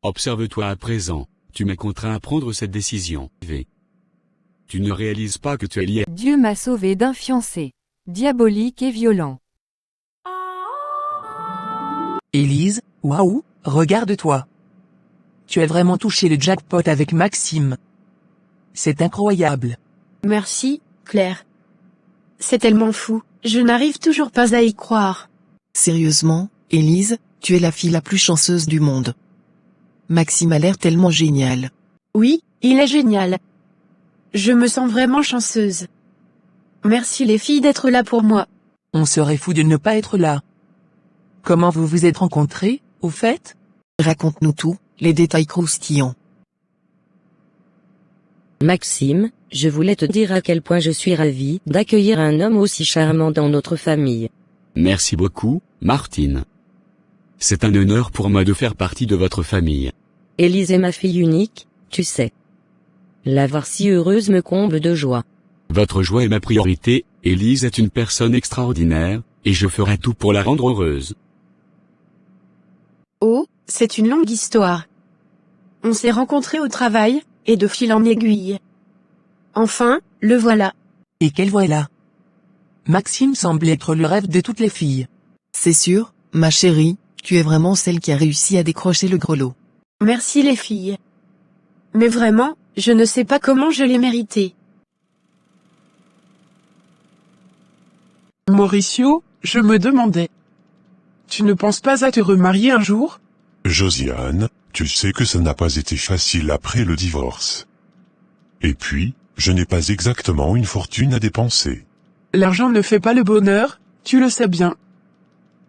Observe-toi à présent, tu m'as contraint à prendre cette décision. Tu ne réalises pas que tu es lié. Dieu m'a sauvé d'un fiancé. Diabolique et violent. Élise, waouh, regarde-toi. Tu as vraiment touché le jackpot avec Maxime. C'est incroyable. Merci, Claire. C'est tellement fou, je n'arrive toujours pas à y croire. Sérieusement, Élise, tu es la fille la plus chanceuse du monde. Maxime a l'air tellement génial. Oui, il est génial. Je me sens vraiment chanceuse. Merci les filles d'être là pour moi. On serait fou de ne pas être là. Comment vous vous êtes rencontrés, au fait? Raconte-nous tout, les détails croustillants. Maxime, je voulais te dire à quel point je suis ravie d'accueillir un homme aussi charmant dans notre famille. Merci beaucoup, Martine. C'est un honneur pour moi de faire partie de votre famille. Élise est ma fille unique, tu sais. La voir si heureuse me comble de joie. Votre joie est ma priorité, Élise est une personne extraordinaire, et je ferai tout pour la rendre heureuse. Oh, c'est une longue histoire. On s'est rencontrés au travail, et de fil en aiguille. Enfin, le voilà. Et quel voilà. Maxime semble être le rêve de toutes les filles. C'est sûr, ma chérie, tu es vraiment celle qui a réussi à décrocher le gros lot. Merci les filles. Mais vraiment, je ne sais pas comment je l'ai mérité. Mauricio, je me demandais. Tu ne penses pas à te remarier un jour? Josiane, tu sais que ça n'a pas été facile après le divorce. Et puis, je n'ai pas exactement une fortune à dépenser. L'argent ne fait pas le bonheur, tu le sais bien.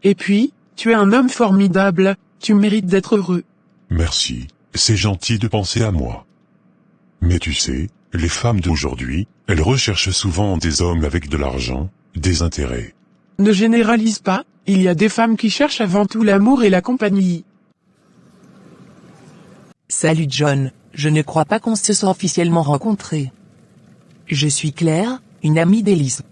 Et puis, tu es un homme formidable, tu mérites d'être heureux. Merci, c'est gentil de penser à moi. Mais tu sais, les femmes d'aujourd'hui, elles recherchent souvent des hommes avec de l'argent, des intérêts. Ne généralise pas, il y a des femmes qui cherchent avant tout l'amour et la compagnie. Salut John, je ne crois pas qu'on se soit officiellement rencontrés. Je suis Claire, une amie d'Élise.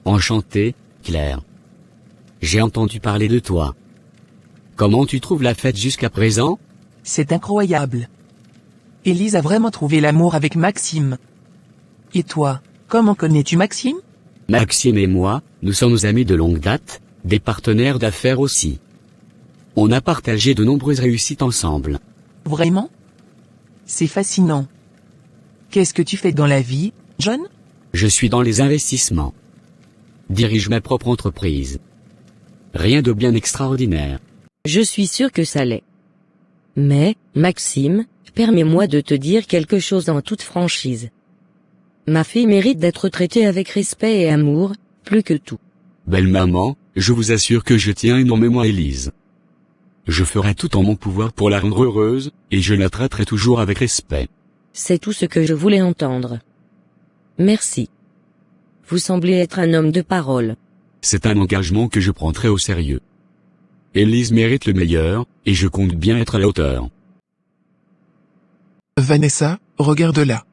Enchanté, Claire. J'ai entendu parler de toi. Comment tu trouves la fête jusqu'à présent? C'est incroyable. Élise a vraiment trouvé l'amour avec Maxime. Et toi, comment connais-tu Maxime? Maxime et moi, nous sommes amis de longue date, des partenaires d'affaires aussi. On a partagé de nombreuses réussites ensemble. Vraiment? C'est fascinant. Qu'est-ce que tu fais dans la vie, John? Je suis dans les investissements. Dirige ma propre entreprise. Rien de bien extraordinaire. Je suis sûr que ça l'est. Mais, Maxime, permets-moi de te dire quelque chose en toute franchise. Ma fille mérite d'être traitée avec respect et amour, plus que tout. Belle maman, je vous assure que je tiens énormément à Élise. Je ferai tout en mon pouvoir pour la rendre heureuse, et je la traiterai toujours avec respect. C'est tout ce que je voulais entendre. Merci. Vous semblez être un homme de parole. C'est un engagement que je prendrai au sérieux. Élise mérite le meilleur, et je compte bien être à la hauteur. Vanessa, regarde-la.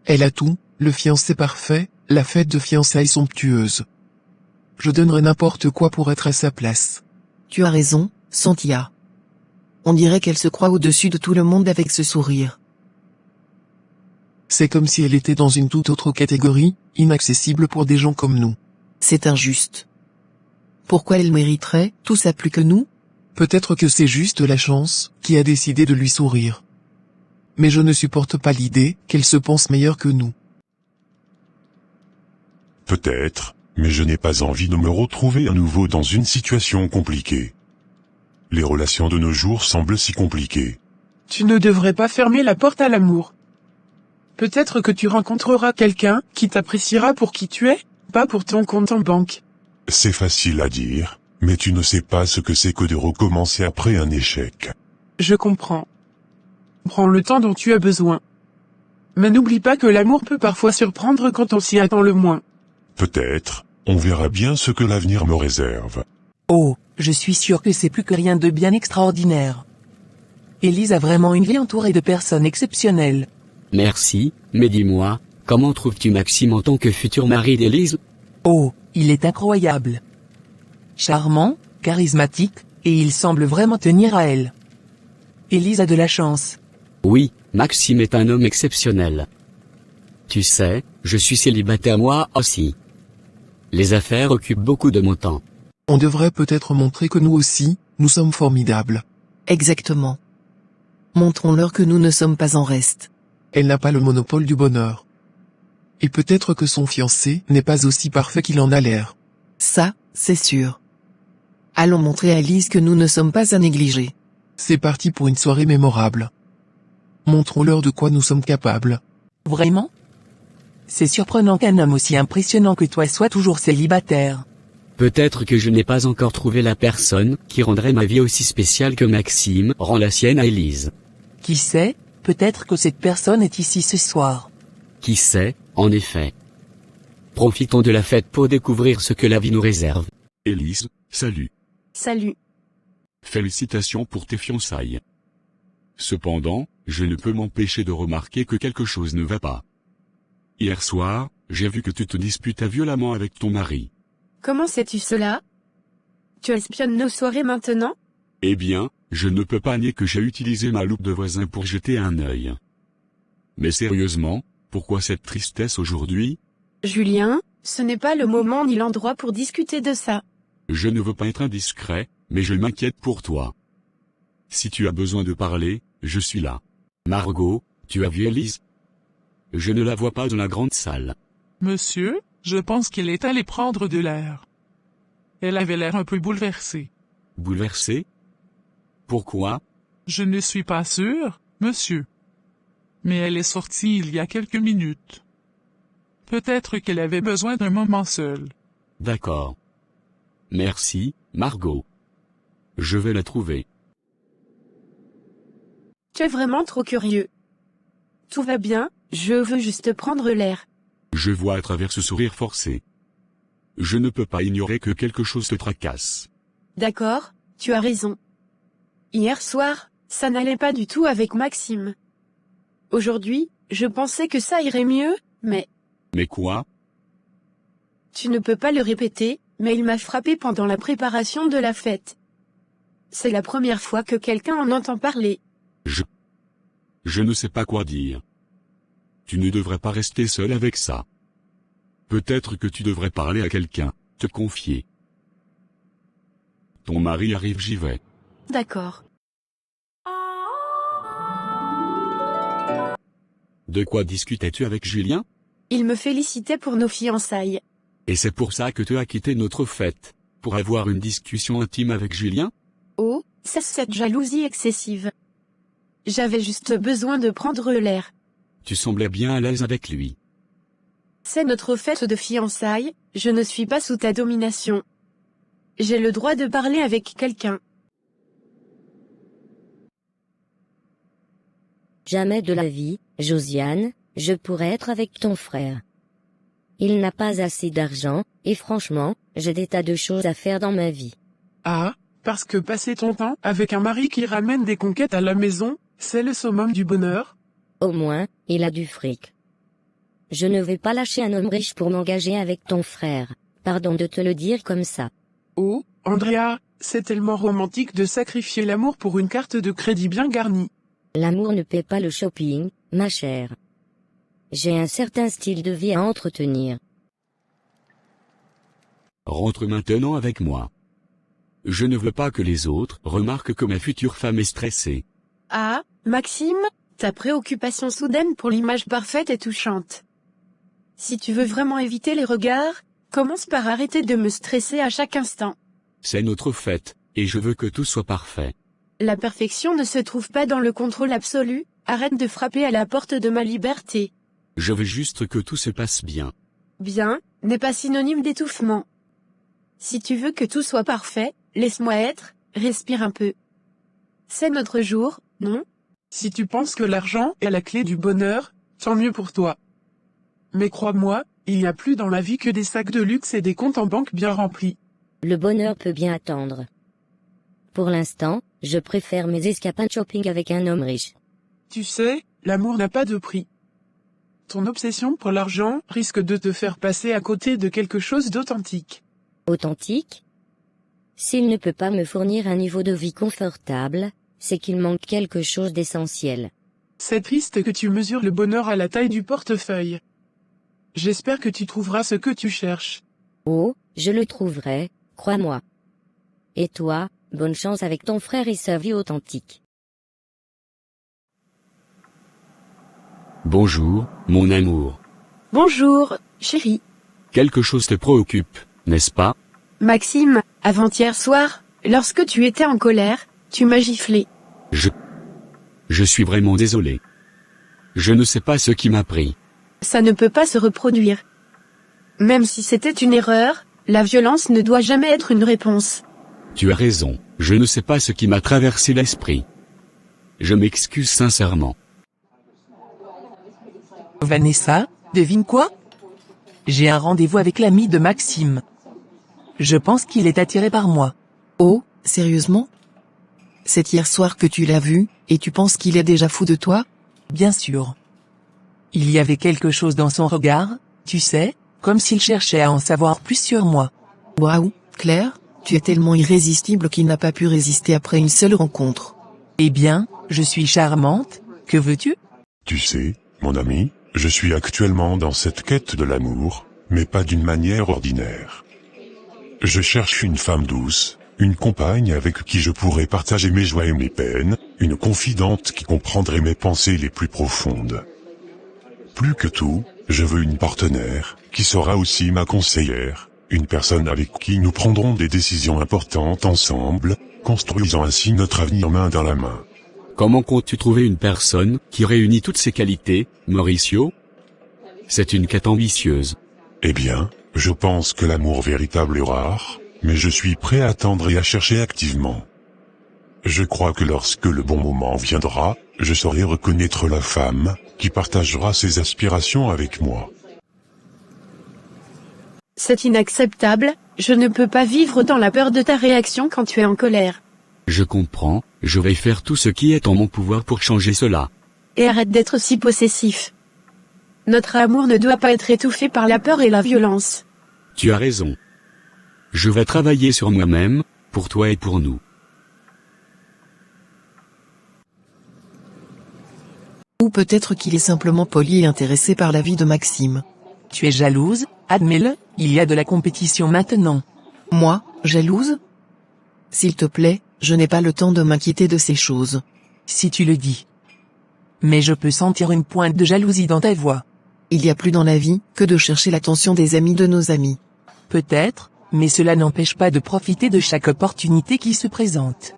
Elle a tout, le fiancé parfait, la fête de fiançailles somptueuse. Je donnerais n'importe quoi pour être à sa place. Tu as raison, Cynthia. On dirait qu'elle se croit au-dessus de tout le monde avec ce sourire. C'est comme si elle était dans une toute autre catégorie, inaccessible pour des gens comme nous. C'est injuste. Pourquoi elle mériterait tout ça plus que nous? Peut-être que c'est juste la chance qui a décidé de lui sourire. Mais je ne supporte pas l'idée qu'elle se pense meilleure que nous. Peut-être, mais je n'ai pas envie de me retrouver à nouveau dans une situation compliquée. Les relations de nos jours semblent si compliquées. Tu ne devrais pas fermer la porte à l'amour. Peut-être que tu rencontreras quelqu'un qui t'appréciera pour qui tu es, pas pour ton compte en banque. C'est facile à dire, mais tu ne sais pas ce que c'est que de recommencer après un échec. Je comprends. Prends le temps dont tu as besoin. Mais n'oublie pas que l'amour peut parfois surprendre quand on s'y attend le moins. Peut-être, on verra bien ce que l'avenir me réserve. Oh, je suis sûr que c'est plus que rien de bien extraordinaire. Élise a vraiment une vie entourée de personnes exceptionnelles. Merci, mais dis-moi, comment trouves-tu Maxime en tant que futur mari d'Élise? Oh, il est incroyable. Charmant, charismatique, Et il semble vraiment tenir à elle. Élise a de la chance. Oui, Maxime est un homme exceptionnel. Tu sais, je suis célibataire moi aussi. Les affaires occupent beaucoup de mon temps. On devrait peut-être montrer que nous aussi, nous sommes formidables. Exactement. Montrons-leur que nous ne sommes pas en reste. Elle n'a pas le monopole du bonheur. Et peut-être que son fiancé n'est pas aussi parfait qu'il en a l'air. Ça, c'est sûr. Allons montrer à Élise que nous ne sommes pas à négliger. C'est parti pour une soirée mémorable. Montrons-leur de quoi nous sommes capables. Vraiment? C'est surprenant qu'un homme aussi impressionnant que toi soit toujours célibataire. Peut-être que je n'ai pas encore trouvé la personne qui rendrait ma vie aussi spéciale que Maxime rend la sienne à Élise. Qui sait, peut-être que cette personne est ici ce soir. Qui sait, en effet. Profitons de la fête pour découvrir ce que la vie nous réserve. Élise, salut. Salut. Félicitations pour tes fiançailles. Cependant, je ne peux m'empêcher de remarquer que quelque chose ne va pas. Hier soir, j'ai vu que tu te disputais violemment avec ton mari. Comment sais-tu cela? Tu espionnes nos soirées maintenant? Eh bien, je ne peux pas nier que j'ai utilisé ma loupe de voisin pour jeter un œil. Mais sérieusement, pourquoi cette tristesse aujourd'hui? Julien, ce n'est pas le moment ni l'endroit pour discuter de ça. Je ne veux pas être indiscret, mais je m'inquiète pour toi. Si tu as besoin de parler, je suis là. Margot, tu as vu Élise? Je ne la vois pas dans la grande salle. Monsieur, je pense qu'elle est allée prendre de l'air. Elle avait l'air un peu bouleversée. Bouleversée? Pourquoi? Je ne suis pas sûr, monsieur. Mais elle est sortie il y a quelques minutes. Peut-être qu'elle avait besoin d'un moment seul. D'accord. Merci, Margot. Je vais la trouver. Tu es vraiment trop curieux. Tout va bien, je veux juste prendre l'air. Je vois à travers ce sourire forcé. Je ne peux pas ignorer que quelque chose te tracasse. D'accord, tu as raison. Hier soir, ça n'allait pas du tout avec Maxime. Aujourd'hui, je pensais que ça irait mieux, mais... Mais quoi? Tu ne peux pas le répéter, mais il m'a frappé pendant la préparation de la fête. C'est la première fois que quelqu'un en entend parler. Je ne sais pas quoi dire. Tu ne devrais pas rester seul avec ça. Peut-être que tu devrais parler à quelqu'un, te confier. Ton mari arrive, j'y vais. D'accord. De quoi discutais-tu avec Julien? Il me félicitait pour nos fiançailles. Et c'est pour ça que tu as quitté notre fête, pour avoir une discussion intime avec Julien? Oh, c'est cette jalousie excessive. J'avais juste besoin de prendre l'air. Tu semblais bien à l'aise avec lui. C'est notre fête de fiançailles, je ne suis pas sous ta domination. J'ai le droit de parler avec quelqu'un. Jamais de la vie, Josiane, je pourrais être avec ton frère. Il n'a pas assez d'argent, et franchement, j'ai des tas de choses à faire dans ma vie. Ah, parce que passer ton temps avec un mari qui ramène des conquêtes à la maison, c'est le summum du bonheur? Au moins, il a du fric. Je ne vais pas lâcher un homme riche pour m'engager avec ton frère. Pardon de te le dire comme ça. Oh, Andrea, c'est tellement romantique de sacrifier l'amour pour une carte de crédit bien garnie. L'amour ne paie pas le shopping, ma chère. J'ai un certain style de vie à entretenir. Rentre maintenant avec moi. Je ne veux pas que les autres remarquent que ma future femme est stressée. Ah, Maxime, ta préoccupation soudaine pour l'image parfaite est touchante. Si tu veux vraiment éviter les regards, commence par arrêter de me stresser à chaque instant. C'est notre fête, et je veux que tout soit parfait. La perfection ne se trouve pas dans le contrôle absolu, arrête de frapper à la porte de ma liberté. Je veux juste que tout se passe bien. Bien, n'est pas synonyme d'étouffement. Si tu veux que tout soit parfait, laisse-moi être, respire un peu. C'est notre jour, non? Si tu penses que l'argent est la clé du bonheur, tant mieux pour toi. Mais crois-moi, il n'y a plus dans la vie que des sacs de luxe et des comptes en banque bien remplis. Le bonheur peut bien attendre. Pour l'instant, je préfère mes escapades shopping avec un homme riche. Tu sais, l'amour n'a pas de prix. Ton obsession pour l'argent risque de te faire passer à côté de quelque chose d'authentique. Authentique? S'il ne peut pas me fournir un niveau de vie confortable, c'est qu'il manque quelque chose d'essentiel. C'est triste que tu mesures le bonheur à la taille du portefeuille. J'espère que tu trouveras ce que tu cherches. Oh, je le trouverai, crois-moi. Et toi, bonne chance avec ton frère et sa vie authentique. Bonjour, mon amour. Bonjour, chérie. Quelque chose te préoccupe, n'est-ce pas? Maxime, avant-hier soir, lorsque tu étais en colère, tu m'as giflé. Je suis vraiment désolé. Je ne sais pas ce qui m'a pris. Ça ne peut pas se reproduire. Même si c'était une erreur, la violence ne doit jamais être une réponse. Tu as raison, je ne sais pas ce qui m'a traversé l'esprit. Je m'excuse sincèrement. Vanessa, devine quoi? J'ai un rendez-vous avec l'ami de Maxime. Je pense qu'il est attiré par moi. Oh, sérieusement? C'est hier soir que tu l'as vu, et tu penses qu'il est déjà fou de toi? Bien sûr. Il y avait quelque chose dans son regard, tu sais, comme s'il cherchait à en savoir plus sur moi. Waouh, Claire, tu es tellement irrésistible qu'il n'a pas pu résister après une seule rencontre. Eh bien, je suis charmante, que veux-tu? Tu sais, mon ami, je suis actuellement dans cette quête de l'amour, mais pas d'une manière ordinaire. Je cherche une femme douce, une compagne avec qui je pourrais partager mes joies et mes peines, une confidente qui comprendrait mes pensées les plus profondes. Plus que tout, je veux une partenaire, qui sera aussi ma conseillère, une personne avec qui nous prendrons des décisions importantes ensemble, construisant ainsi notre avenir main dans la main. Comment comptes-tu trouver une personne qui réunit toutes ces qualités, Mauricio? C'est une quête ambitieuse. Eh bien, je pense que l'amour véritable est rare, mais je suis prêt à attendre et à chercher activement. Je crois que lorsque le bon moment viendra, je saurai reconnaître la femme, qui partagera ses aspirations avec moi. C'est inacceptable, je ne peux pas vivre dans la peur de ta réaction quand tu es en colère. Je comprends, je vais faire tout ce qui est en mon pouvoir pour changer cela. Et arrête d'être si possessif. Notre amour ne doit pas être étouffé par la peur et la violence. Tu as raison. Je vais travailler sur moi-même, pour toi et pour nous. Ou peut-être qu'il est simplement poli et intéressé par la vie de Maxime. Tu es jalouse, admets-le, il y a de la compétition maintenant. Moi, jalouse? S'il te plaît, je n'ai pas le temps de m'inquiéter de ces choses. Si tu le dis. Mais je peux sentir une pointe de jalousie dans ta voix. Il y a plus dans la vie que de chercher l'attention des amis de nos amis. Peut-être, mais cela n'empêche pas de profiter de chaque opportunité qui se présente.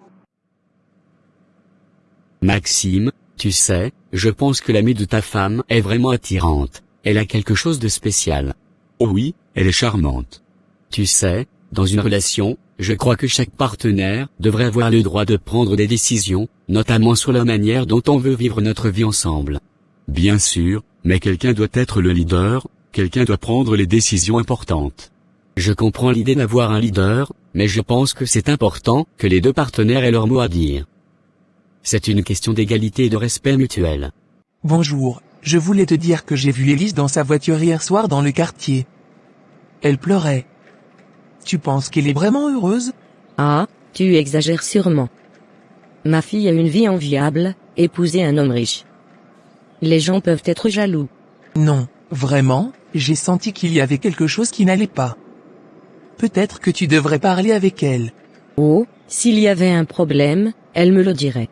Maxime, tu sais, je pense que l'amie de ta femme est vraiment attirante. Elle a quelque chose de spécial. Oh oui, elle est charmante. Tu sais, dans une relation, je crois que chaque partenaire devrait avoir le droit de prendre des décisions, notamment sur la manière dont on veut vivre notre vie ensemble. Bien sûr, mais quelqu'un doit être le leader, quelqu'un doit prendre les décisions importantes. Je comprends l'idée d'avoir un leader, mais je pense que c'est important que les deux partenaires aient leur mot à dire. C'est une question d'égalité et de respect mutuel. Bonjour, je voulais te dire que j'ai vu Élise dans sa voiture hier soir dans le quartier. Elle pleurait. Tu penses qu'elle est vraiment heureuse? Ah, tu exagères sûrement. Ma fille a une vie enviable, épouser un homme riche. Les gens peuvent être jaloux. Non, vraiment, j'ai senti qu'il y avait quelque chose qui n'allait pas. Peut-être que tu devrais parler avec elle. Oh, s'il y avait un problème, elle me le dirait.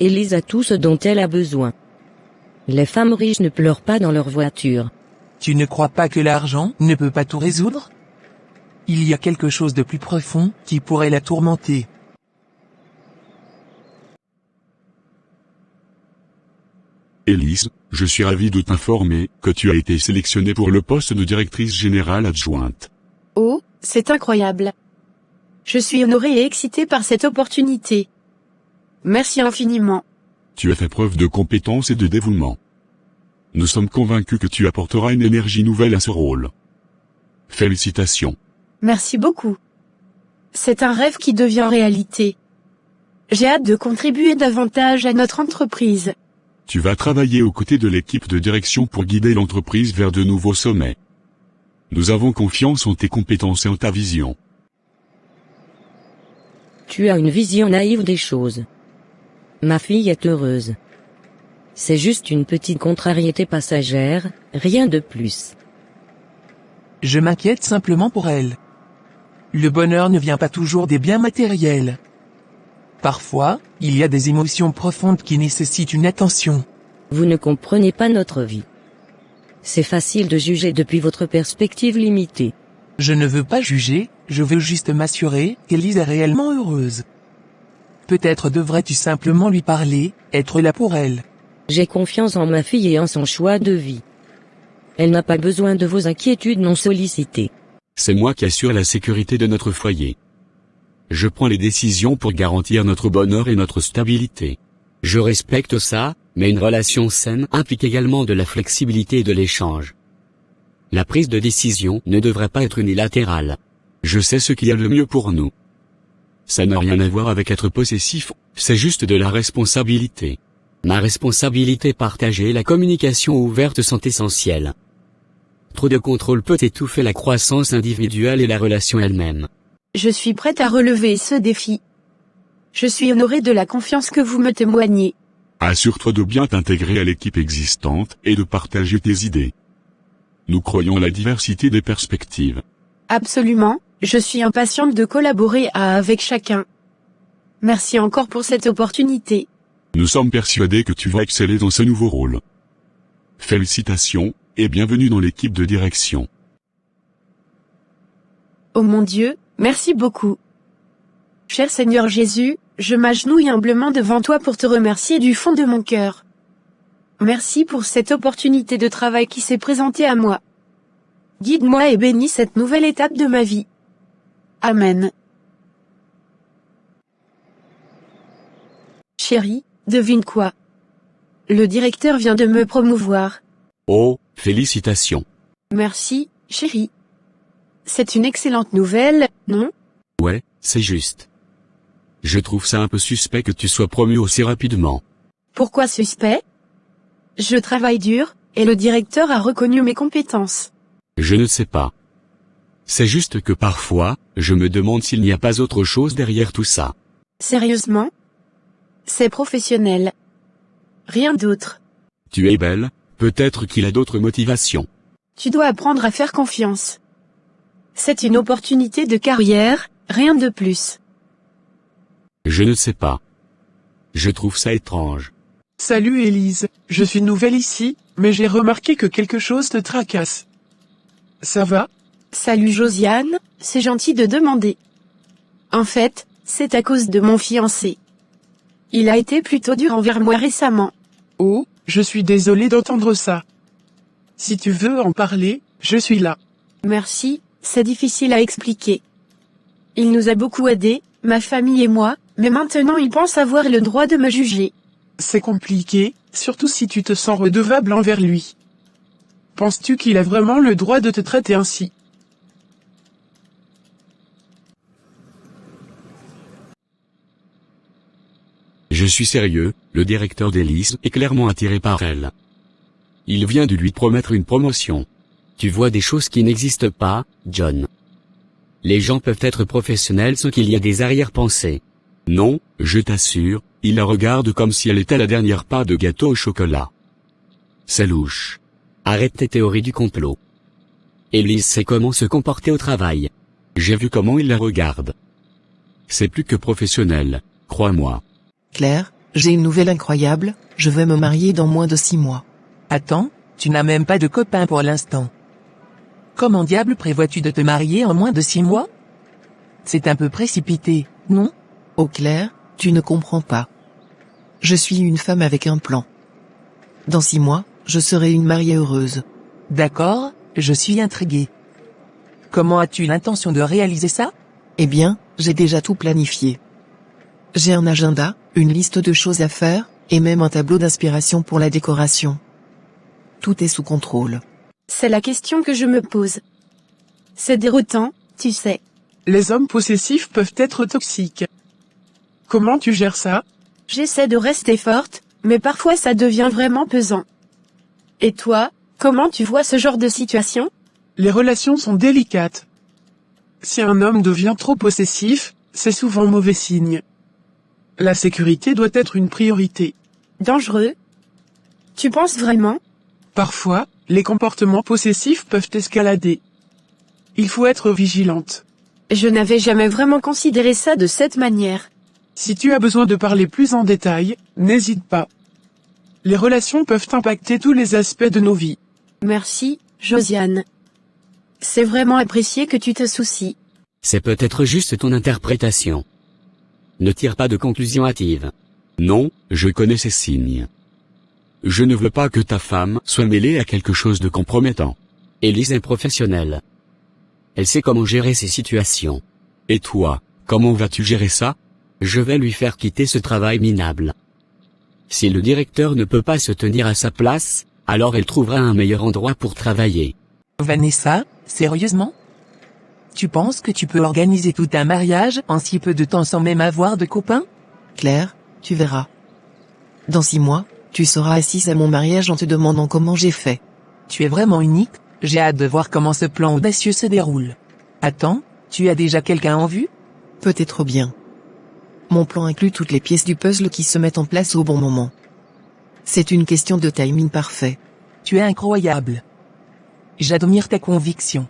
Élise a tout ce dont elle a besoin. Les femmes riches ne pleurent pas dans leur voiture. Tu ne crois pas que l'argent ne peut pas tout résoudre? Il y a quelque chose de plus profond qui pourrait la tourmenter. Élise, je suis ravi de t'informer que tu as été sélectionnée pour le poste de directrice générale adjointe. Oh, c'est incroyable. Je suis honorée et excitée par cette opportunité. Merci infiniment. Tu as fait preuve de compétence et de dévouement. Nous sommes convaincus que tu apporteras une énergie nouvelle à ce rôle. Félicitations. Merci beaucoup. C'est un rêve qui devient réalité. J'ai hâte de contribuer davantage à notre entreprise. Tu vas travailler aux côtés de l'équipe de direction pour guider l'entreprise vers de nouveaux sommets. Nous avons confiance en tes compétences et en ta vision. Tu as une vision naïve des choses. Ma fille est heureuse. C'est juste une petite contrariété passagère, rien de plus. Je m'inquiète simplement pour elle. Le bonheur ne vient pas toujours des biens matériels. Parfois, il y a des émotions profondes qui nécessitent une attention. Vous ne comprenez pas notre vie. C'est facile de juger depuis votre perspective limitée. Je ne veux pas juger, je veux juste m'assurer qu'Élise est réellement heureuse. Peut-être devrais-tu simplement lui parler, être là pour elle. J'ai confiance en ma fille et en son choix de vie. Elle n'a pas besoin de vos inquiétudes non sollicitées. C'est moi qui assure la sécurité de notre foyer. Je prends les décisions pour garantir notre bonheur et notre stabilité. Je respecte ça, mais une relation saine implique également de la flexibilité et de l'échange. La prise de décision ne devrait pas être unilatérale. Je sais ce qu'il y a de mieux pour nous. Ça n'a rien à voir avec être possessif, c'est juste de la responsabilité. Ma responsabilité partagée et la communication ouverte sont essentielles. Trop de contrôle peut étouffer la croissance individuelle et la relation elle-même. Je suis prête à relever ce défi. Je suis honorée de la confiance que vous me témoignez. Assure-toi de bien t'intégrer à l'équipe existante et de partager tes idées. Nous croyons à la diversité des perspectives. Absolument, je suis impatiente de collaborer avec chacun. Merci encore pour cette opportunité. Nous sommes persuadés que tu vas exceller dans ce nouveau rôle. Félicitations, et bienvenue dans l'équipe de direction. Oh mon Dieu, merci beaucoup. Cher Seigneur Jésus, je m'agenouille humblement devant toi pour te remercier du fond de mon cœur. Merci pour cette opportunité de travail qui s'est présentée à moi. Guide-moi et bénis cette nouvelle étape de ma vie. Amen. Chérie, devine quoi? Le directeur vient de me promouvoir. Oh, félicitations. Merci, chérie. C'est une excellente nouvelle, non? Ouais, c'est juste. Je trouve ça un peu suspect que tu sois promu aussi rapidement. Pourquoi suspect? Je travaille dur, et le directeur a reconnu mes compétences. Je ne sais pas. C'est juste que parfois, je me demande s'il n'y a pas autre chose derrière tout ça. Sérieusement? C'est professionnel. Rien d'autre. Tu es belle, peut-être qu'il a d'autres motivations. Tu dois apprendre à faire confiance. C'est une opportunité de carrière, rien de plus. Je ne sais pas. Je trouve ça étrange. Salut Élise, je suis nouvelle ici, mais j'ai remarqué que quelque chose te tracasse. Ça va? Salut Josiane, c'est gentil de demander. En fait, c'est à cause de mon fiancé. Il a été plutôt dur envers moi récemment. Oh, je suis désolée d'entendre ça. Si tu veux en parler, je suis là. Merci, c'est difficile à expliquer. Il nous a beaucoup aidés, ma famille et moi, mais maintenant il pense avoir le droit de me juger. C'est compliqué, surtout si tu te sens redevable envers lui. Penses-tu qu'il a vraiment le droit de te traiter ainsi? Je suis sérieux, le directeur d'Élise est clairement attiré par elle. Il vient de lui promettre une promotion. Tu vois des choses qui n'existent pas, John. Les gens peuvent être professionnels sans qu'il y ait des arrière-pensées. Non, je t'assure, il la regarde comme si elle était la dernière part de gâteau au chocolat. C'est louche. Arrête tes théories du complot. Élise sait comment se comporter au travail. J'ai vu comment il la regarde. C'est plus que professionnel, crois-moi. Claire, j'ai une nouvelle incroyable, je vais me marier dans moins de 6 mois. Attends, tu n'as même pas de copain pour l'instant. Comment diable prévois-tu de te marier en moins de 6 mois? C'est un peu précipité, non? Oh Claire, tu ne comprends pas. Je suis une femme avec un plan. Dans 6 mois, je serai une mariée heureuse. D'accord, je suis intrigué. Comment as-tu l'intention de réaliser ça? Eh bien, j'ai déjà tout planifié. J'ai un agenda, une liste de choses à faire, et même un tableau d'inspiration pour la décoration. Tout est sous contrôle. C'est la question que je me pose. C'est déroutant, tu sais. Les hommes possessifs peuvent être toxiques. Comment tu gères ça? J'essaie de rester forte, mais parfois ça devient vraiment pesant. Et toi, comment tu vois ce genre de situation? Les relations sont délicates. Si un homme devient trop possessif, c'est souvent mauvais signe. La sécurité doit être une priorité. Dangereux? Tu penses vraiment? Parfois, les comportements possessifs peuvent escalader. Il faut être vigilante. Je n'avais jamais vraiment considéré ça de cette manière. Si tu as besoin de parler plus en détail, n'hésite pas. Les relations peuvent impacter tous les aspects de nos vies. Merci, Josiane. C'est vraiment apprécié que tu te soucies. C'est peut-être juste ton interprétation. Ne tire pas de conclusions hâtives. Non, je connais ces signes. Je ne veux pas que ta femme soit mêlée à quelque chose de compromettant. Élise est professionnelle. Elle sait comment gérer ces situations. Et toi, comment vas-tu gérer ça? Je vais lui faire quitter ce travail minable. Si le directeur ne peut pas se tenir à sa place, alors elle trouvera un meilleur endroit pour travailler. Vanessa, sérieusement? Tu penses que tu peux organiser tout un mariage en si peu de temps sans même avoir de copains? Claire, tu verras. Dans 6 mois, tu seras assise à mon mariage en te demandant comment j'ai fait. Tu es vraiment unique, j'ai hâte de voir comment ce plan audacieux se déroule. Attends, tu as déjà quelqu'un en vue? Peut-être bien. Mon plan inclut toutes les pièces du puzzle qui se mettent en place au bon moment. C'est une question de timing parfait. Tu es incroyable. J'admire ta conviction.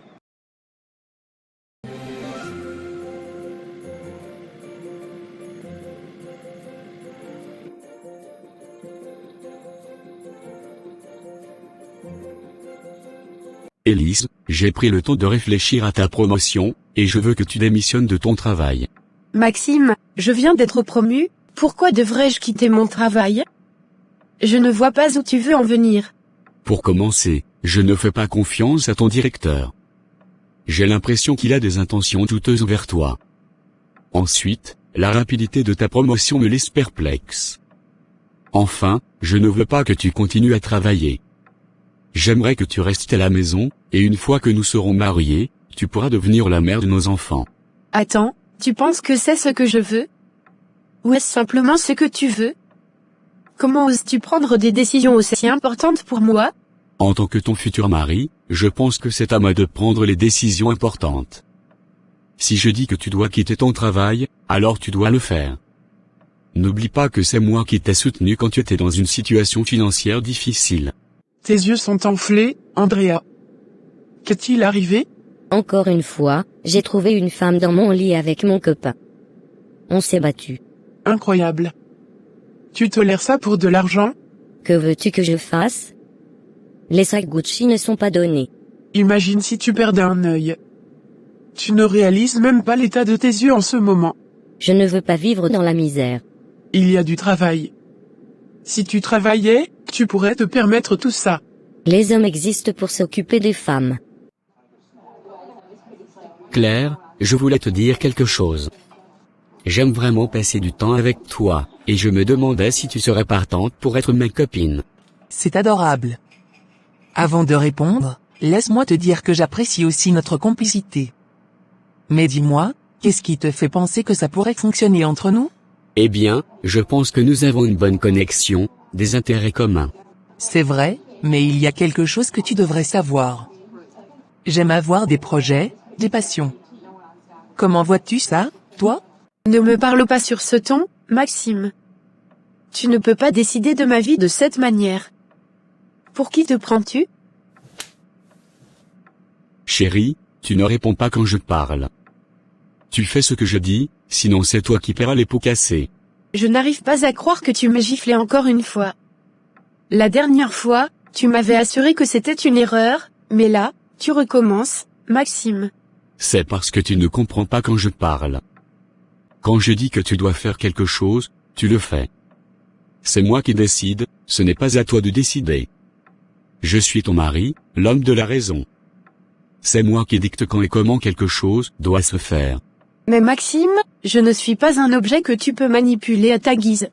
Élise, j'ai pris le temps de réfléchir à ta promotion, et je veux que tu démissionnes de ton travail. Maxime, je viens d'être promu, pourquoi devrais-je quitter mon travail? Je ne vois pas où tu veux en venir. Pour commencer, je ne fais pas confiance à ton directeur. J'ai l'impression qu'il a des intentions douteuses envers toi. Ensuite, la rapidité de ta promotion me laisse perplexe. Enfin, je ne veux pas que tu continues à travailler. J'aimerais que tu restes à la maison, et une fois que nous serons mariés, tu pourras devenir la mère de nos enfants. Attends, tu penses que c'est ce que je veux? Ou est-ce simplement ce que tu veux? Comment oses-tu prendre des décisions aussi importantes pour moi? En tant que ton futur mari, je pense que c'est à moi de prendre les décisions importantes. Si je dis que tu dois quitter ton travail, alors tu dois le faire. N'oublie pas que c'est moi qui t'ai soutenu quand tu étais dans une situation financière difficile. Tes yeux sont enflés, Andrea. Qu'est-il arrivé? Encore une fois, j'ai trouvé une femme dans mon lit avec mon copain. On s'est battu. Incroyable. Tu tolères ça pour de l'argent? Que veux-tu que je fasse? Les sacs Gucci ne sont pas donnés. Imagine si tu perdais un œil. Tu ne réalises même pas l'état de tes yeux en ce moment. Je ne veux pas vivre dans la misère. Il y a du travail. Si tu travaillais, tu pourrais te permettre tout ça. Les hommes existent pour s'occuper des femmes. Claire, je voulais te dire quelque chose. J'aime vraiment passer du temps avec toi, et je me demandais si tu serais partante pour être ma copine. C'est adorable. Avant de répondre, laisse-moi te dire que j'apprécie aussi notre complicité. Mais dis-moi, qu'est-ce qui te fait penser que ça pourrait fonctionner entre nous? Eh bien, je pense que nous avons une bonne connexion, des intérêts communs. C'est vrai, mais il y a quelque chose que tu devrais savoir. J'aime avoir des projets, des passions. Comment vois-tu ça, toi? Ne me parle pas sur ce ton, Maxime. Tu ne peux pas décider de ma vie de cette manière. Pour qui te prends-tu? Chérie, tu ne réponds pas quand je parle. Tu fais ce que je dis, sinon c'est toi qui paieras les pots cassés. Je n'arrive pas à croire que tu m'aies giflé encore une fois. La dernière fois, tu m'avais assuré que c'était une erreur, mais là, tu recommences, Maxime. C'est parce que tu ne comprends pas quand je parle. Quand je dis que tu dois faire quelque chose, tu le fais. C'est moi qui décide, ce n'est pas à toi de décider. Je suis ton mari, l'homme de la raison. C'est moi qui dicte quand et comment quelque chose doit se faire. Mais Maxime, je ne suis pas un objet que tu peux manipuler à ta guise.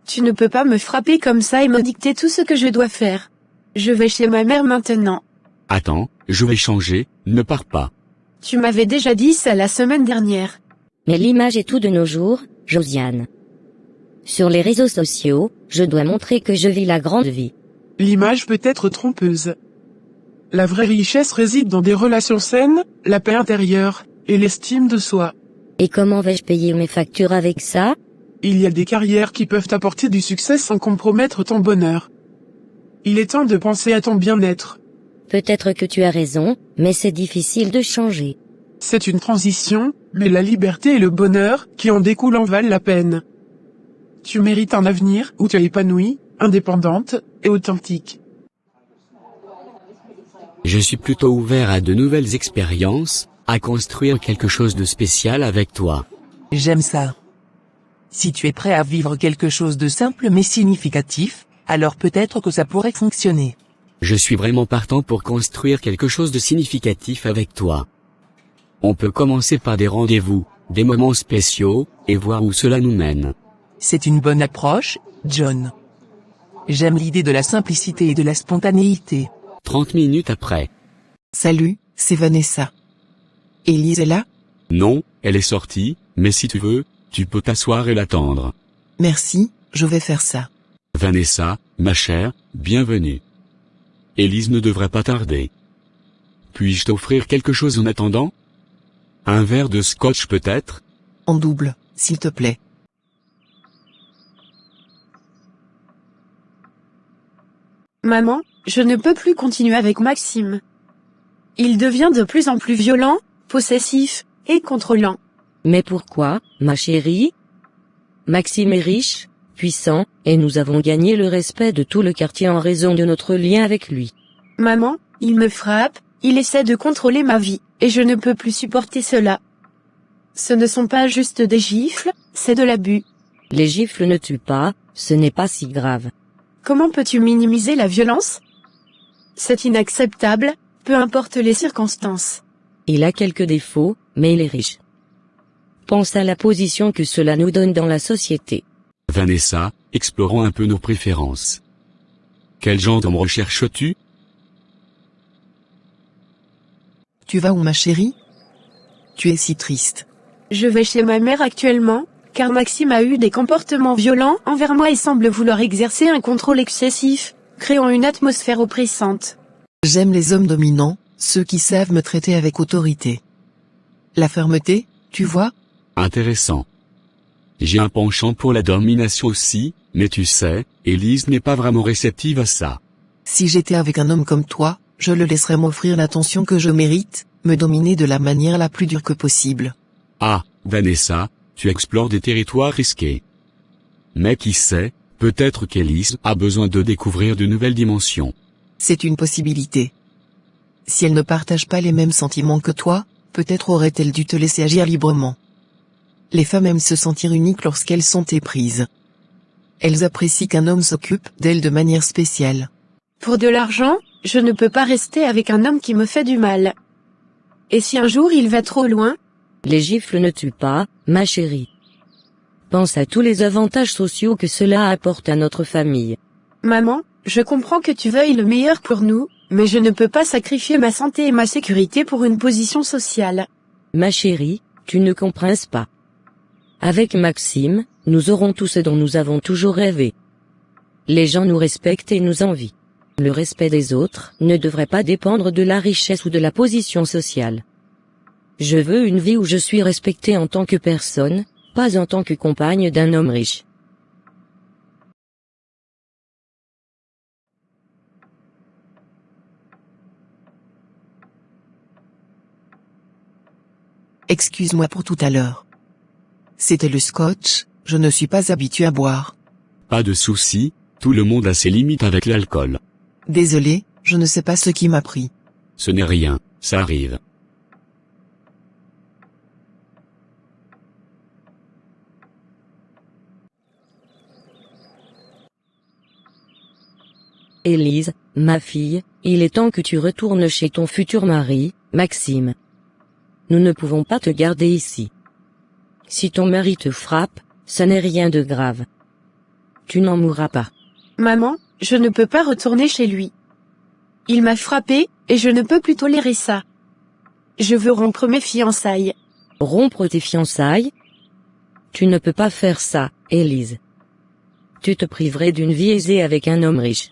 Tu ne peux pas me frapper comme ça et me dicter tout ce que je dois faire. Je vais chez ma mère maintenant. Attends, je vais changer, ne pars pas. Tu m'avais déjà dit ça la semaine dernière. Mais l'image est tout de nos jours, Josiane. Sur les réseaux sociaux, je dois montrer que je vis la grande vie. L'image peut être trompeuse. La vraie richesse réside dans des relations saines, la paix intérieure, et l'estime de soi. Et comment vais-je payer mes factures avec ça? Il y a des carrières qui peuvent apporter du succès sans compromettre ton bonheur. Il est temps de penser à ton bien-être. Peut-être que tu as raison, mais c'est difficile de changer. C'est une transition, mais la liberté et le bonheur qui en découlent en valent la peine. Tu mérites un avenir où tu es épanouie, indépendante et authentique. Je suis plutôt ouvert à de nouvelles expériences, à construire quelque chose de spécial avec toi. J'aime ça. Si tu es prêt à vivre quelque chose de simple mais significatif, alors peut-être que ça pourrait fonctionner. Je suis vraiment partant pour construire quelque chose de significatif avec toi. On peut commencer par des rendez-vous, des moments spéciaux, et voir où cela nous mène. C'est une bonne approche, John. J'aime l'idée de la simplicité et de la spontanéité. 30 minutes après. Salut, c'est Vanessa. Élise est là? Non, elle est sortie, mais si tu veux, tu peux t'asseoir et l'attendre. Merci, je vais faire ça. Vanessa, ma chère, bienvenue. Élise ne devrait pas tarder. Puis-je t'offrir quelque chose en attendant? Un verre de scotch peut-être? En double, s'il te plaît. Maman, je ne peux plus continuer avec Maxime. Il devient de plus en plus violent, possessif, et contrôlant. Mais pourquoi, ma chérie? Maxime est riche, puissant, et nous avons gagné le respect de tout le quartier en raison de notre lien avec lui. Maman, il me frappe, il essaie de contrôler ma vie, et je ne peux plus supporter cela. Ce ne sont pas juste des gifles, c'est de l'abus. Les gifles ne tuent pas, ce n'est pas si grave. Comment peux-tu minimiser la violence? C'est inacceptable, peu importe les circonstances. Il a quelques défauts, mais il est riche. Pense à la position que cela nous donne dans la société. Vanessa, explorons un peu nos préférences. Quel genre d'homme recherches-tu? Tu vas où, ma chérie? Tu es si triste. Je vais chez ma mère actuellement, car Maxime a eu des comportements violents envers moi et semble vouloir exercer un contrôle excessif, créant une atmosphère oppressante. J'aime les hommes dominants, ceux qui savent me traiter avec autorité. La fermeté, tu vois? Intéressant. J'ai un penchant pour la domination aussi, mais tu sais, Élise n'est pas vraiment réceptive à ça. Si j'étais avec un homme comme toi, je le laisserais m'offrir l'attention que je mérite, me dominer de la manière la plus dure que possible. Ah, Vanessa, tu explores des territoires risqués. Mais qui sait, peut-être qu'Élise a besoin de découvrir de nouvelles dimensions. C'est une possibilité. Si elle ne partage pas les mêmes sentiments que toi, peut-être aurait-elle dû te laisser agir librement. Les femmes aiment se sentir uniques lorsqu'elles sont éprises. Elles apprécient qu'un homme s'occupe d'elles de manière spéciale. Pour de l'argent, je ne peux pas rester avec un homme qui me fait du mal. Et si un jour il va trop loin? Les gifles ne tuent pas, ma chérie. Pense à tous les avantages sociaux que cela apporte à notre famille. Maman, je comprends que tu veuilles le meilleur pour nous, mais je ne peux pas sacrifier ma santé et ma sécurité pour une position sociale. Ma chérie, tu ne comprends pas. Avec Maxime, nous aurons tout ce dont nous avons toujours rêvé. Les gens nous respectent et nous envient. Le respect des autres ne devrait pas dépendre de la richesse ou de la position sociale. Je veux une vie où je suis respectée en tant que personne, pas en tant que compagne d'un homme riche. Excuse-moi pour tout à l'heure. C'était le scotch, je ne suis pas habitué à boire. Pas de souci, tout le monde a ses limites avec l'alcool. Désolé, je ne sais pas ce qui m'a pris. Ce n'est rien, ça arrive. Élise, ma fille, il est temps que tu retournes chez ton futur mari, Maxime. Nous ne pouvons pas te garder ici. Si ton mari te frappe, ça n'est rien de grave. Tu n'en mourras pas. Maman, je ne peux pas retourner chez lui. Il m'a frappé, et je ne peux plus tolérer ça. Je veux rompre mes fiançailles. Rompre tes fiançailles? Tu ne peux pas faire ça, Élise. Tu te priverais d'une vie aisée avec un homme riche.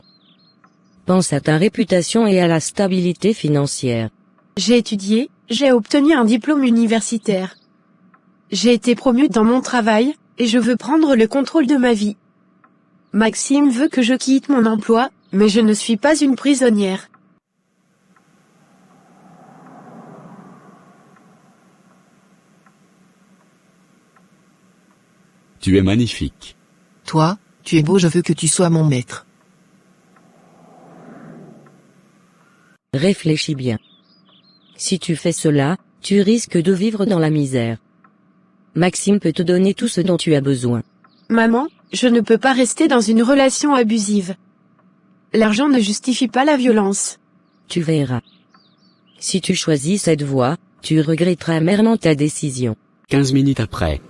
Pense à ta réputation et à la stabilité financière. J'ai étudié, j'ai obtenu un diplôme universitaire. J'ai été promue dans mon travail, et je veux prendre le contrôle de ma vie. Maxime veut que je quitte mon emploi, mais je ne suis pas une prisonnière. Tu es magnifique. Toi, tu es beau, je veux que tu sois mon maître. Réfléchis bien. Si tu fais cela, tu risques de vivre dans la misère. Maxime peut te donner tout ce dont tu as besoin. Maman, je ne peux pas rester dans une relation abusive. L'argent ne justifie pas la violence. Tu verras. Si tu choisis cette voie, tu regretteras amèrement ta décision. 15 minutes après.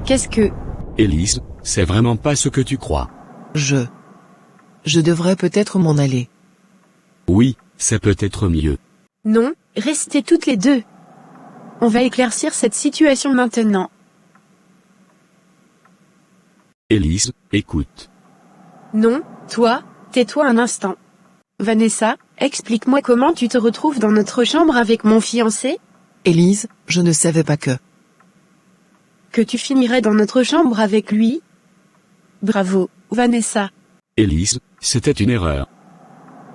Qu'est-ce que... Élise, c'est vraiment pas ce que tu crois. Je devrais peut-être m'en aller. Oui, c'est peut-être mieux. Non, restez toutes les deux. On va éclaircir cette situation maintenant. Élise, écoute. Non, toi, tais-toi un instant. Vanessa, explique-moi comment tu te retrouves dans notre chambre avec mon fiancé? Élise, je ne savais pas que tu finirais dans notre chambre avec lui? Bravo, Vanessa. Élise, c'était une erreur.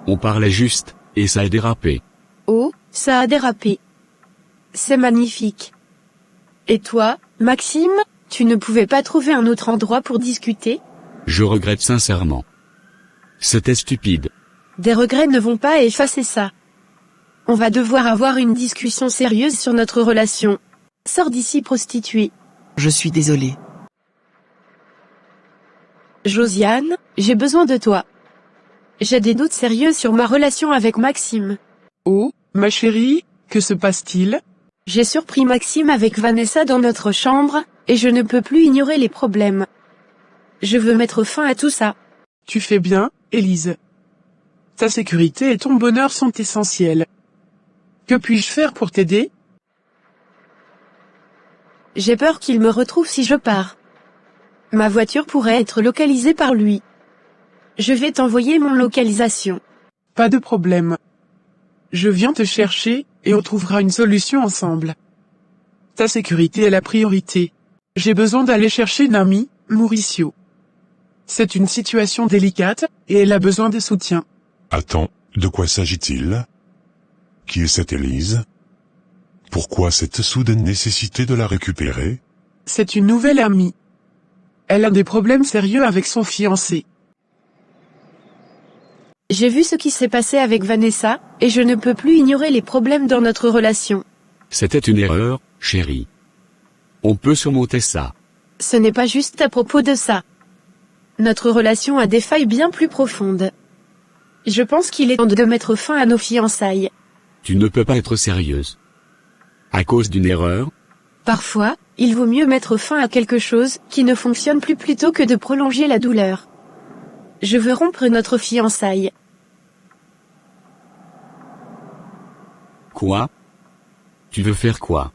On parlait juste, et ça a dérapé. Oh, ça a dérapé. C'est magnifique. Et toi, Maxime, tu ne pouvais pas trouver un autre endroit pour discuter? Je regrette sincèrement. C'était stupide. Des regrets ne vont pas effacer ça. On va devoir avoir une discussion sérieuse sur notre relation. Sors d'ici, prostituée. je suis désolé. Josiane, j'ai besoin de toi. J'ai des doutes sérieux sur ma relation avec Maxime. Oh, ma chérie, que se passe-t-il? J'ai surpris Maxime avec Vanessa dans notre chambre, et je ne peux plus ignorer les problèmes. Je veux mettre fin à tout ça. Tu fais bien, Élise. Ta sécurité et ton bonheur sont essentiels. Que puis-je faire pour t'aider? J'ai peur qu'il me retrouve si je pars. Ma voiture pourrait être localisée par lui. Je vais t'envoyer mon localisation. Pas de problème. Je viens te chercher, et on trouvera une solution ensemble. Ta sécurité est la priorité. J'ai besoin d'aller chercher Nami, Mauricio. C'est une situation délicate, et elle a besoin de soutien. Attends, de quoi s'agit-il? Qui est cette Élise? Pourquoi cette soudaine nécessité de la récupérer? C'est une nouvelle amie. Elle a des problèmes sérieux avec son fiancé. J'ai vu ce qui s'est passé avec Vanessa, et je ne peux plus ignorer les problèmes dans notre relation. C'était une erreur, chérie. On peut surmonter ça. Ce n'est pas juste à propos de ça. Notre relation a des failles bien plus profondes. Je pense qu'il est temps de mettre fin à nos fiançailles. Tu ne peux pas être sérieuse. À cause d'une erreur? Parfois, il vaut mieux mettre fin à quelque chose qui ne fonctionne plus plutôt que de prolonger la douleur. Je veux rompre notre fiançaille. Quoi? Tu veux faire quoi?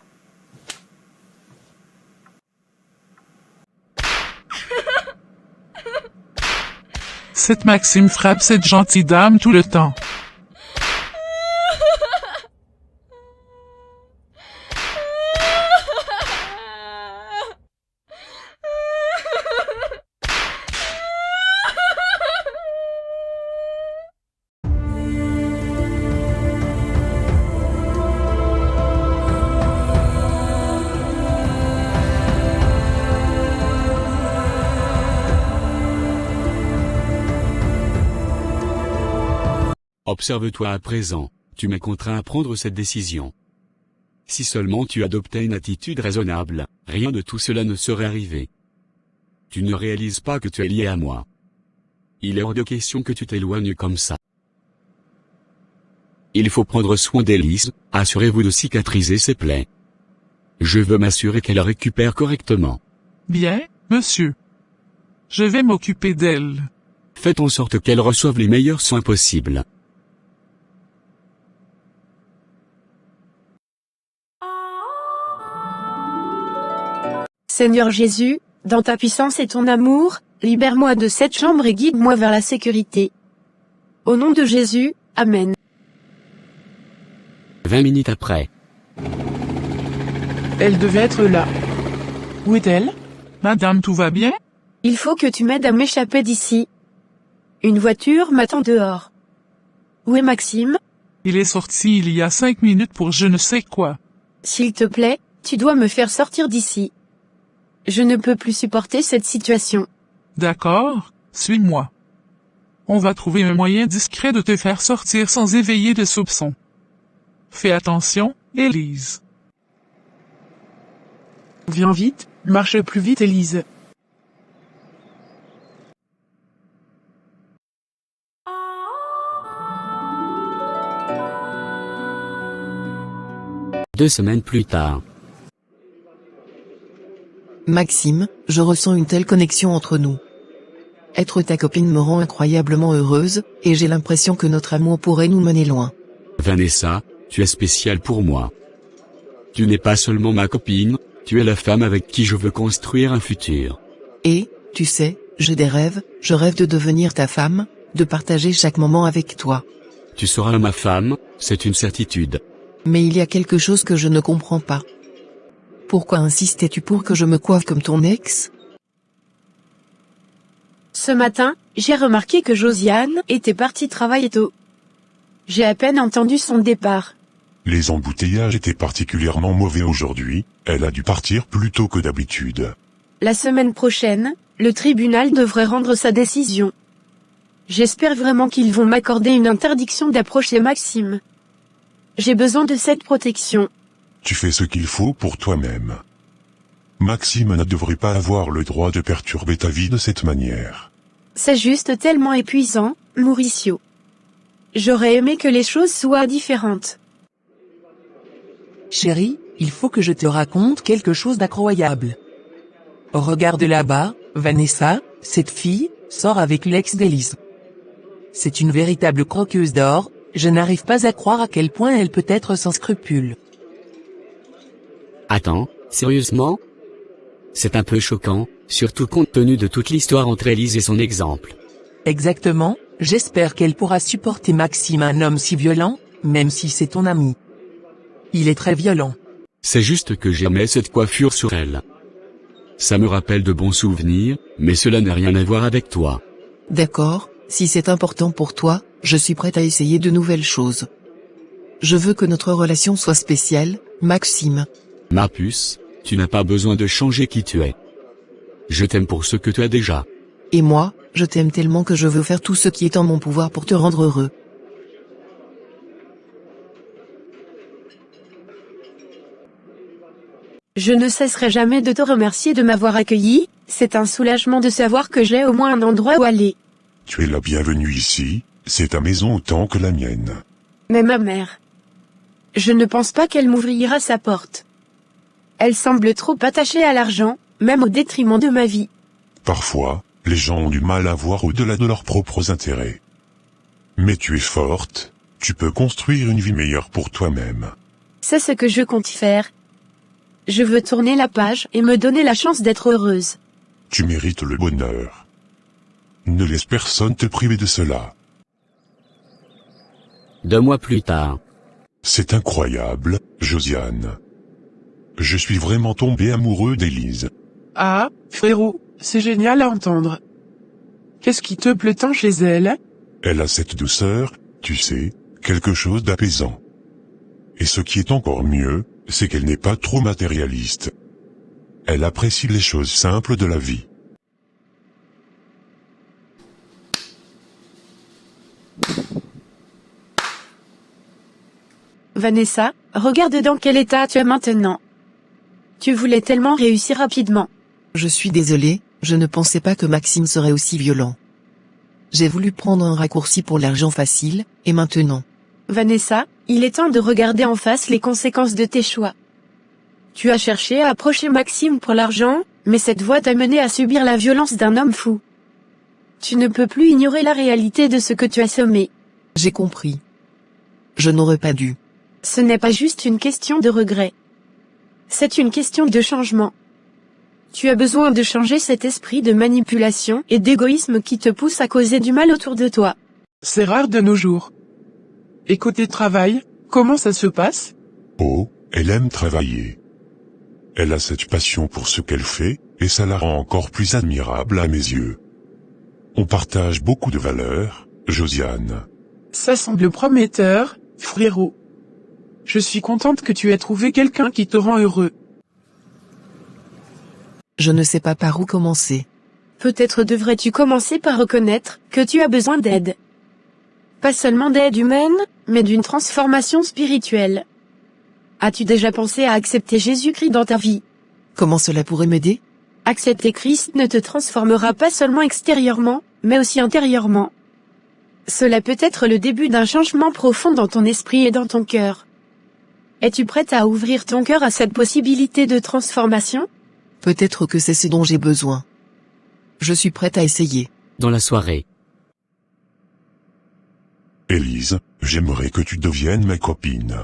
Cette Maxime frappe cette gentille dame tout le temps. Observe-toi à présent, tu m'as contraint à prendre cette décision. Si seulement tu adoptais une attitude raisonnable, rien de tout cela ne serait arrivé. Tu ne réalises pas que tu es lié à moi. Il est hors de question que tu t'éloignes comme ça. Il faut prendre soin d'Élise, assurez-vous de cicatriser ses plaies. Je veux m'assurer qu'elle récupère correctement. Bien, monsieur. Je vais m'occuper d'elle. Faites en sorte qu'elle reçoive les meilleurs soins possibles. Seigneur Jésus, dans ta puissance et ton amour, libère-moi de cette chambre et guide-moi vers la sécurité. Au nom de Jésus, Amen. 20 minutes après. Elle devait être là. Où est-elle? Madame, tout va bien? Il faut que tu m'aides à m'échapper d'ici. Une voiture m'attend dehors. Où est Maxime? Il est sorti il y a 5 minutes pour je ne sais quoi. S'il te plaît, tu dois me faire sortir d'ici. Je ne peux plus supporter cette situation. D'accord, suis-moi. On va trouver un moyen discret de te faire sortir sans éveiller de soupçons. Fais attention, Élise. Viens vite, marche plus vite Élise. Deux semaines plus tard. Maxime, je ressens une telle connexion entre nous. Être ta copine me rend incroyablement heureuse, et j'ai l'impression que notre amour pourrait nous mener loin. Vanessa, tu es spéciale pour moi. Tu n'es pas seulement ma copine, tu es la femme avec qui je veux construire un futur. Et, tu sais, j'ai des rêves, je rêve de devenir ta femme, de partager chaque moment avec toi. Tu seras ma femme, c'est une certitude. Mais il y a quelque chose que je ne comprends pas. Pourquoi insistais-tu pour que je me coiffe comme ton ex? Ce matin, j'ai remarqué que Josiane était partie travailler tôt. J'ai à peine entendu son départ. Les embouteillages étaient particulièrement mauvais aujourd'hui, elle a dû partir plus tôt que d'habitude. La semaine prochaine, le tribunal devrait rendre sa décision. J'espère vraiment qu'ils vont m'accorder une interdiction d'approcher Maxime. J'ai besoin de cette protection. Tu fais ce qu'il faut pour toi-même. Maxime ne devrait pas avoir le droit de perturber ta vie de cette manière. C'est juste tellement épuisant, Mauricio. J'aurais aimé que les choses soient différentes. Chérie, il faut que je te raconte quelque chose d'incroyable. Regarde là-bas, Vanessa, cette fille, sort avec l'ex d'Élise. C'est une véritable croqueuse d'or, je n'arrive pas à croire à quel point elle peut être sans scrupules. Attends, sérieusement? C'est un peu choquant, surtout compte tenu de toute l'histoire entre Élise et son exemple. Exactement, j'espère qu'elle pourra supporter Maxime, un homme si violent, même si c'est ton ami. Il est très violent. C'est juste que j'aimais cette coiffure sur elle. Ça me rappelle de bons souvenirs, mais cela n'a rien à voir avec toi. D'accord, si c'est important pour toi, je suis prête à essayer de nouvelles choses. Je veux que notre relation soit spéciale, Maxime. Ma puce, tu n'as pas besoin de changer qui tu es. Je t'aime pour ce que tu as déjà. Et moi, je t'aime tellement que je veux faire tout ce qui est en mon pouvoir pour te rendre heureux. Je ne cesserai jamais de te remercier de m'avoir accueilli, c'est un soulagement de savoir que j'ai au moins un endroit où aller. Tu es la bienvenue ici, c'est ta maison autant que la mienne. Mais ma mère. Je ne pense pas qu'elle m'ouvrira sa porte. Elle semble trop attachée à l'argent, même au détriment de ma vie. Parfois, les gens ont du mal à voir au-delà de leurs propres intérêts. Mais tu es forte, tu peux construire une vie meilleure pour toi-même. C'est ce que je compte faire. Je veux tourner la page et me donner la chance d'être heureuse. Tu mérites le bonheur. Ne laisse personne te priver de cela. 2 mois plus tard. C'est incroyable, Josiane. Je suis vraiment tombé amoureux d'Élise. Ah, frérot, c'est génial à entendre. Qu'est-ce qui te plaît tant chez elle? Elle a cette douceur, tu sais, quelque chose d'apaisant. Et ce qui est encore mieux, c'est qu'elle n'est pas trop matérialiste. Elle apprécie les choses simples de la vie. Vanessa, regarde dans quel état tu es maintenant. Tu voulais tellement réussir rapidement. Je suis désolée, je ne pensais pas que Maxime serait aussi violent. J'ai voulu prendre un raccourci pour l'argent facile, et maintenant. Vanessa, il est temps de regarder en face les conséquences de tes choix. Tu as cherché à approcher Maxime pour l'argent, mais cette voie t'a mené à subir la violence d'un homme fou. Tu ne peux plus ignorer la réalité de ce que tu as semé. J'ai compris. Je n'aurais pas dû. Ce n'est pas juste une question de regret. C'est une question de changement. Tu as besoin de changer cet esprit de manipulation et d'égoïsme qui te pousse à causer du mal autour de toi. C'est rare de nos jours. Et côté travail, comment ça se passe? Oh, elle aime travailler. Elle a cette passion pour ce qu'elle fait, et ça la rend encore plus admirable à mes yeux. On partage beaucoup de valeurs, Josiane. Ça semble prometteur, frérot. Je suis contente que tu aies trouvé quelqu'un qui te rend heureux. Je ne sais pas par où commencer. Peut-être devrais-tu commencer par reconnaître que tu as besoin d'aide. Pas seulement d'aide humaine, mais d'une transformation spirituelle. As-tu déjà pensé à accepter Jésus-Christ dans ta vie? Comment cela pourrait m'aider? Accepter Christ ne te transformera pas seulement extérieurement, mais aussi intérieurement. Cela peut être le début d'un changement profond dans ton esprit et dans ton cœur. Es-tu prête à ouvrir ton cœur à cette possibilité de transformation? Peut-être que c'est ce dont j'ai besoin. Je suis prête à essayer. Dans la soirée. Élise, j'aimerais que tu deviennes ma copine.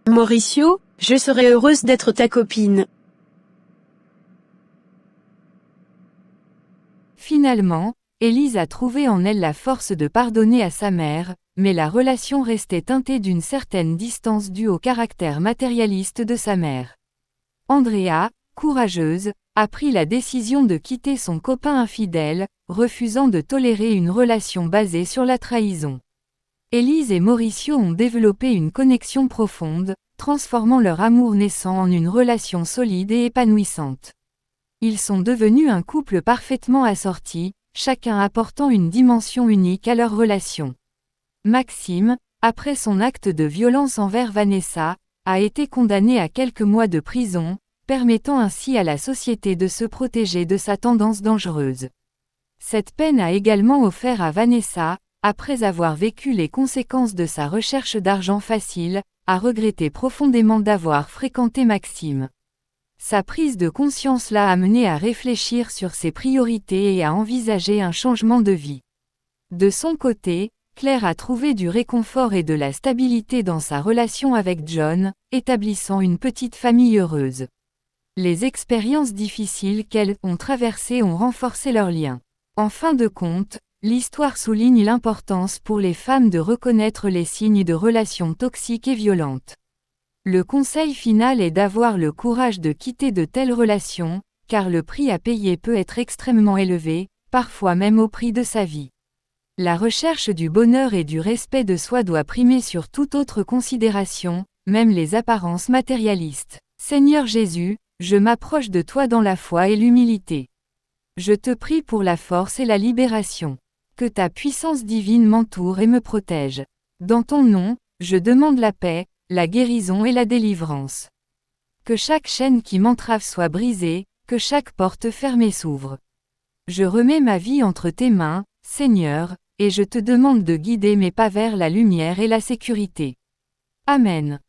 Mauricio, je serais heureuse d'être ta copine. Finalement, Élise a trouvé en elle la force de pardonner à sa mère, mais la relation restait teintée d'une certaine distance due au caractère matérialiste de sa mère. Andrea, courageuse, a pris la décision de quitter son copain infidèle, refusant de tolérer une relation basée sur la trahison. Élise et Mauricio ont développé une connexion profonde, transformant leur amour naissant en une relation solide et épanouissante. Ils sont devenus un couple parfaitement assorti, chacun apportant une dimension unique à leur relation. Maxime, après son acte de violence envers Vanessa, a été condamné à quelques mois de prison, permettant ainsi à la société de se protéger de sa tendance dangereuse. Cette peine a également offert à Vanessa, après avoir vécu les conséquences de sa recherche d'argent facile, à regretter profondément d'avoir fréquenté Maxime. Sa prise de conscience l'a amené à réfléchir sur ses priorités et à envisager un changement de vie. De son côté, Claire a trouvé du réconfort et de la stabilité dans sa relation avec John, établissant une petite famille heureuse. Les expériences difficiles qu'elles ont traversées ont renforcé leurs liens. En fin de compte, l'histoire souligne l'importance pour les femmes de reconnaître les signes de relations toxiques et violentes. Le conseil final est d'avoir le courage de quitter de telles relations, car le prix à payer peut être extrêmement élevé, parfois même au prix de sa vie. La recherche du bonheur et du respect de soi doit primer sur toute autre considération, même les apparences matérialistes. Seigneur Jésus, je m'approche de toi dans la foi et l'humilité. Je te prie pour la force et la libération. Que ta puissance divine m'entoure et me protège. Dans ton nom, je demande la paix, la guérison et la délivrance. Que chaque chaîne qui m'entrave soit brisée, que chaque porte fermée s'ouvre. Je remets ma vie entre tes mains, Seigneur, et je te demande de guider mes pas vers la lumière et la sécurité. Amen.